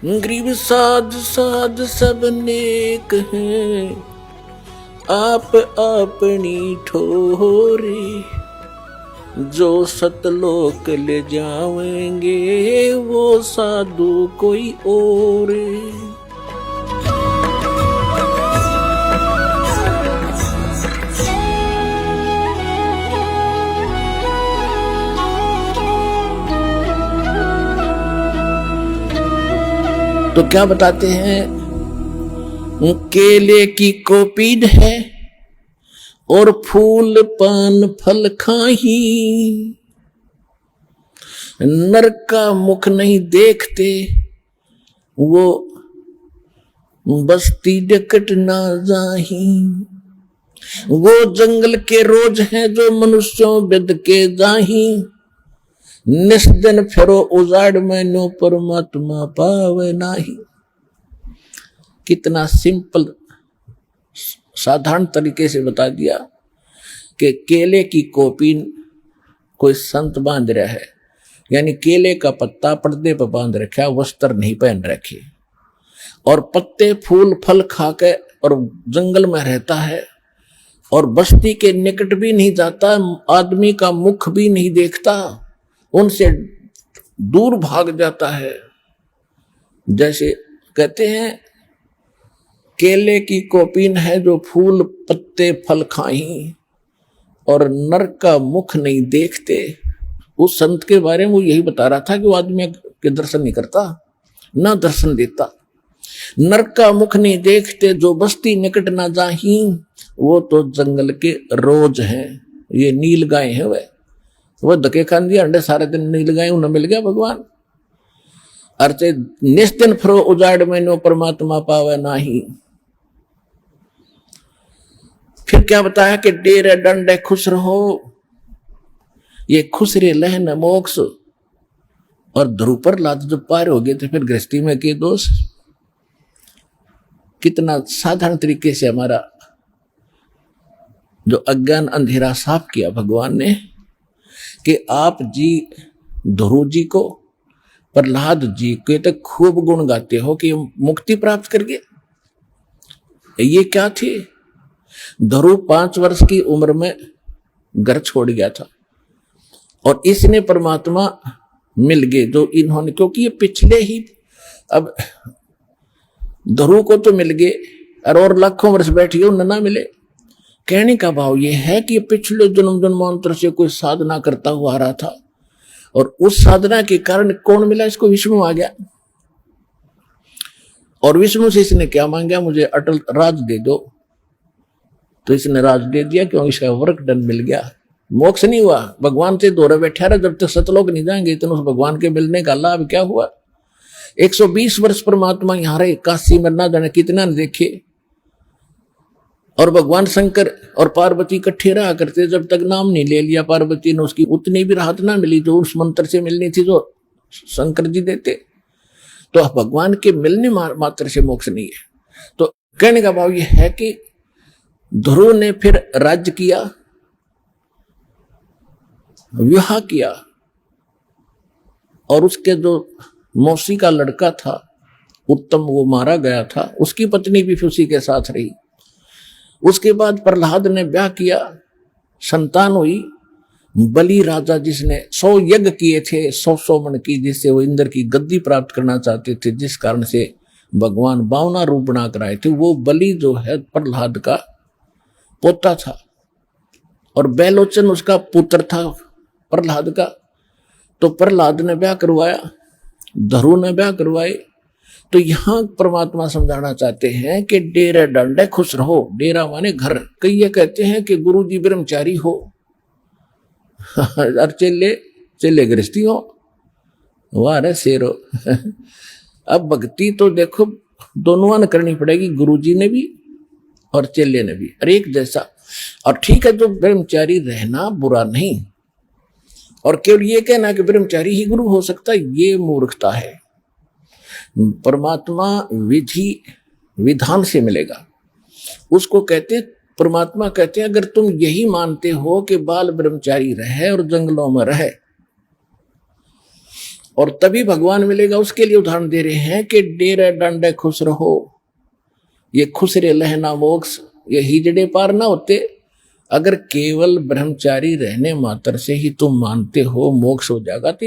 गरीब साध साध सब नेक हैं, आप अपनी ठोरे। जो सतलोक ले जावेंगे वो साधु कोई और। तो क्या बताते हैं, केले की कोपीड है और फूल पान फल खाही। नर का मुख नहीं देखते, वो बस्ती डकट ना जाही। वो जंगल के रोज हैं जो मनुष्यों बिद के जाही। निस्दिन फिरो उजाड़ में नो परमात्मा पावे नाही। कितना सिंपल साधारण तरीके से बता दिया कि केले की कोपीन कोई संत बांध रहा है, यानी केले का पत्ता पर्दे पर बांध रखा, वस्त्र नहीं पहन रखे, और पत्ते फूल फल खा के और जंगल में रहता है, और बस्ती के निकट भी नहीं जाता, आदमी का मुख भी नहीं देखता, उनसे दूर भाग जाता है। जैसे कहते हैं, केले की कोपीन है जो फूल पत्ते फल खाही और नर का मुख नहीं देखते। उस संत के बारे में वो यही बता रहा था कि वो आदमी के दर्शन नहीं करता, ना दर्शन देता। नर का मुख नहीं देखते, जो बस्ती निकट ना जाही, वो तो जंगल के रोज हैं। ये नील गाय है, वह धके खान दिया अंडे सारे दिन नील गाय, उन्हें मिल गया भगवान। अर्थे निस्दिन फिरो उजाड़ में नो परमात्मा पावे नाही। फिर क्या बताया कि डेरे डंडे खुश रहो, ये खुश रे लहन मोक्ष। और ध्रुव प्रहलाद जब पार हो गए थे, फिर गृहस्थी में के दोष। कितना साधारण तरीके से हमारा जो अज्ञान अंधेरा साफ किया भगवान ने, कि आप जी ध्रुव जी को, प्रहलाद जी के तो खूब गुण गाते हो कि मुक्ति प्राप्त कर गए। ये क्या थे? ध्रुव 5 वर्ष की उम्र में घर छोड़ गया था और इसने परमात्मा मिल गए जो इन्होंने, क्योंकि ये पिछले ही, अब ध्रुव को तो मिल गए और लाखों वर्ष बैठिए उन्हें ना मिले। कहने का भाव ये है कि पिछले जन्म जन्मांतर से कोई साधना करता हुआ आ रहा था, और उस साधना के कारण कौन मिला इसको? विष्णु आ गया। और विष्णु से इसने क्या मांगा? मुझे अटल राज दे दो। तो इसने राज दे दिया, क्योंकि इसका वर्क डन मिल गया। मोक्ष नहीं हुआ, भगवान से दोहरे बैठा रहा, जब तक सतलोक नहीं जाएंगे। इतना उस भगवान के मिलने का लाभ क्या हुआ? 120 वर्ष परमात्मा यहां रहे, काशी में ना जाने कितना न देखे। और भगवान शंकर और पार्वती इकट्ठे रहा करते, जब तक नाम नहीं ले लिया पार्वती ने, उसकी उतनी भी राहत ना मिली जो उस मंत्र से मिलनी थी जो शंकर जी देते। तो भगवान के मिलने मात्र से मोक्ष नहीं है। तो कहने का भाव यह है कि ध्रुव ने फिर राज्य किया, विवाह किया, और उसके जो मौसी का लड़का था उत्तम, वो मारा गया था। उसकी पत्नी भी उसी के साथ रही। उसके बाद प्रहलाद ने ब्याह किया, संतान हुई। बलि राजा जिसने 100 यज्ञ किए थे, 100 मन की, जिससे वो इंद्र की गद्दी प्राप्त करना चाहते थे, जिस कारण से भगवान 52 रूप बनाकर आए थे, वो बलि जो है प्रहलाद का पोता था, और बैलोचन उसका पुत्र था प्रहलाद का। तो प्रहलाद ने ब्याह करवाया, ध्रुव ने ब्याह करवाए। तो यहां परमात्मा समझाना चाहते हैं कि डेरे डंडे खुश रहो। डेरा माने घर। कई ये कहते हैं कि गुरु जी ब्रह्मचारी हो और चेले गृहस्थी हो। वाह रे शेरो। अब भक्ति तो देखो दोनों ने करनी पड़ेगी, गुरु जी ने भी और चेले ने भी, और एक जैसा। और ठीक है, तो ब्रह्मचारी रहना बुरा नहीं, और केवल ये कहना कि ब्रह्मचारी ही गुरु हो सकता है, ये मूर्खता है। परमात्मा विधि विधान से मिलेगा, उसको कहते परमात्मा कहते हैं, अगर तुम यही मानते हो कि बाल ब्रह्मचारी रहे और जंगलों में रहे और तभी भगवान मिलेगा, उसके लिए उदाहरण दे रहे हैं कि डेरे डंडे खुश रहो, ये खुसरे लहना मोक्ष, ये हिजड़े पार ना होते अगर केवल ब्रह्मचारी रहने मात्र से ही तुम मानते हो मोक्ष हो जाएगा, तो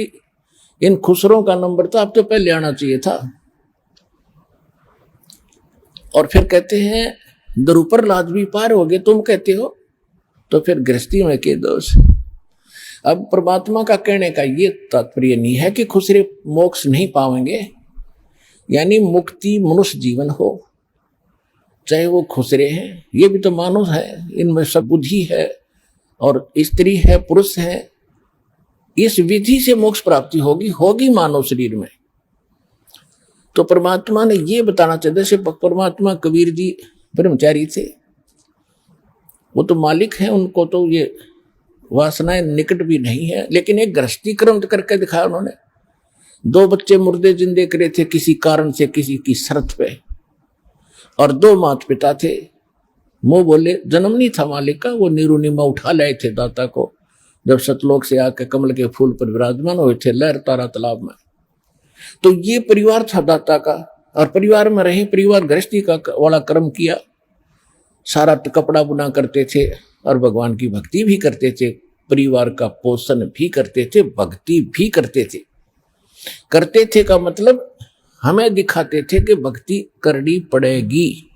इन खुसरों का नंबर तो अब तो पहले आना चाहिए था। और फिर कहते हैं द्रुपर लाज भी पार हो गए तुम कहते हो, तो फिर गृहस्थी में के दोष। अब परमात्मा का कहने का ये तात्पर्य नहीं है कि खुसरे मोक्ष नहीं पाएंगे, यानी मुक्ति मनुष्य जीवन हो, चाहे वो खुसरे हैं, ये भी तो मानव है, इनमें सब बुद्धि है और स्त्री है पुरुष है, इस विधि से मोक्ष प्राप्ति होगी मानव शरीर में। तो परमात्मा ने ये बताना चाहिए, जैसे परमात्मा कबीर जी ब्रह्मचारी थे, वो तो मालिक हैं, उनको तो ये वासनाएं निकट भी नहीं है, लेकिन एक गृहस्थी क्रम करके दिखाया उन्होंने। 2 बच्चे मुर्दे जिंदे करे थे किसी कारण से, किसी की शर्त पे, और 2 माता पिता थे, मुंह बोले जन्म नहीं था मालिक का, वो नीरुनिमा उठा लाए थे दाता को, जब सतलोक से आके कमल के फूल पर विराजमान हुए थे लहर तारा तालाब में। तो ये परिवार था दाता का, और परिवार में रहे, परिवार गृहस्थी का वाला कर्म किया, सारा कपड़ा बुना करते थे और भगवान की भक्ति भी करते थे, परिवार का पोषण भी करते थे, भक्ति भी करते थे का मतलब हमें दिखाते थे कि भक्ति करनी पड़ेगी,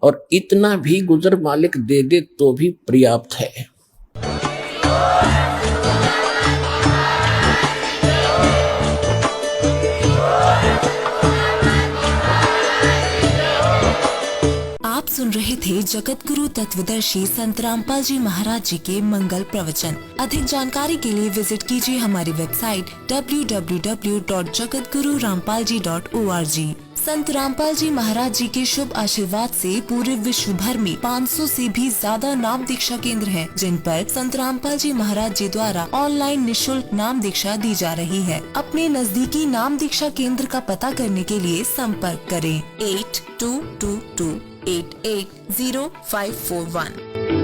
और इतना भी गुजर मालिक दे दे तो भी पर्याप्त है। आप सुन रहे थे जगत गुरु तत्वदर्शी संत रामपाल जी महाराज जी के मंगल प्रवचन। अधिक जानकारी के लिए विजिट कीजिए हमारी वेबसाइट www.jagatgururampalji.org। संत रामपाल जी महाराज जी के शुभ आशीर्वाद से पूरे विश्व भर में 500 से भी ज्यादा नाम दीक्षा केंद्र हैं, जिन पर संत रामपाल जी महाराज जी द्वारा ऑनलाइन निशुल्क नाम दीक्षा दी जा रही है। अपने नजदीकी नाम दीक्षा केंद्र का पता करने के लिए संपर्क करें 8222880541।